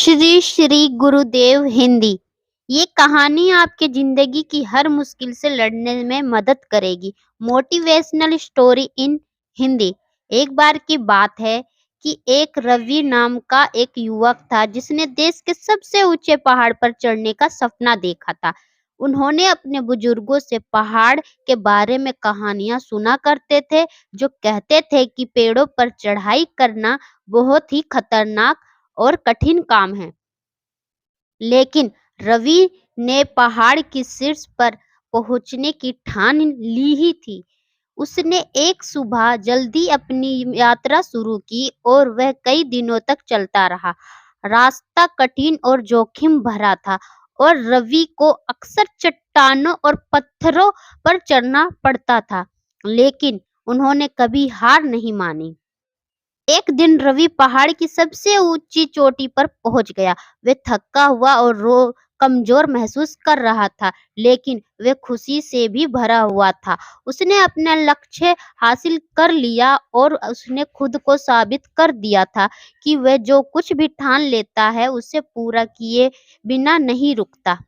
श्री श्री गुरुदेव हिंदी। ये कहानी आपके जिंदगी की हर मुश्किल से लड़ने में मदद करेगी। Motivational story in Hindi. एक बार की बात है कि एक रवि नाम का एक युवक था जिसने देश के सबसे ऊंचे पहाड़ पर चढ़ने का सपना देखा था। उन्होंने अपने बुजुर्गों से पहाड़ के बारे में कहानियां सुना करते थे, जो कहते थे कि पेड़ों पर चढ़ाई करना बहुत ही खतरनाक और कठिन काम है। लेकिन रवि ने पहाड़ की शीर्ष पर पहुंचने की ठान ली ही थी। उसने एक सुबह जल्दी अपनी यात्रा शुरू की और वह कई दिनों तक चलता रहा। रास्ता कठिन और जोखिम भरा था और रवि को अक्सर चट्टानों और पत्थरों पर चढ़ना पड़ता था, लेकिन उन्होंने कभी हार नहीं मानी। एक दिन रवि पहाड़ की सबसे ऊंची चोटी पर पहुंच गया। वह थका हुआ और कमजोर महसूस कर रहा था, लेकिन वह खुशी से भी भरा हुआ था। उसने अपना लक्ष्य हासिल कर लिया और उसने खुद को साबित कर दिया था कि वह जो कुछ भी ठान लेता है उसे पूरा किए बिना नहीं रुकता।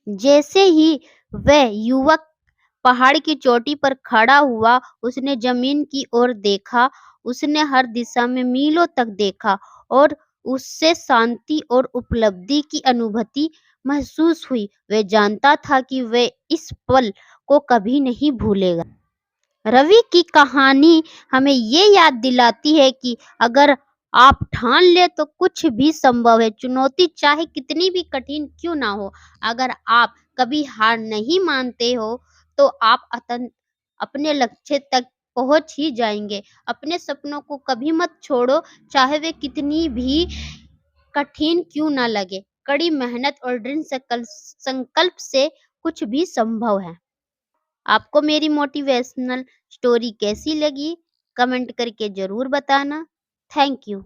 जैसे ही वह युवक पहाड़ की चोटी पर खड़ा हुआ, उसने जमीन की ओर देखा। उसने हर दिशा में मीलों तक देखा और उससे शांति और उपलब्धि की अनुभूति महसूस हुई। वह जानता था कि वह इस पल को कभी नहीं भूलेगा। रवि की कहानी हमें ये याद दिलाती है कि अगर आप ठान ले तो कुछ भी संभव है। चुनौती चाहे कितनी भी कठिन क्यों ना हो, अगर आप कभी हार नहीं मानते हो तो आप अपने लक्ष्य तक पहुंच ही जाएंगे। अपने सपनों को कभी मत छोड़ो, चाहे वे कितनी भी कठिन क्यों ना लगे। कड़ी मेहनत और दृढ़ संकल्प से कुछ भी संभव है। आपको मेरी मोटिवेशनल स्टोरी कैसी लगी? कमेंट करके जरूर बताना। Thank you.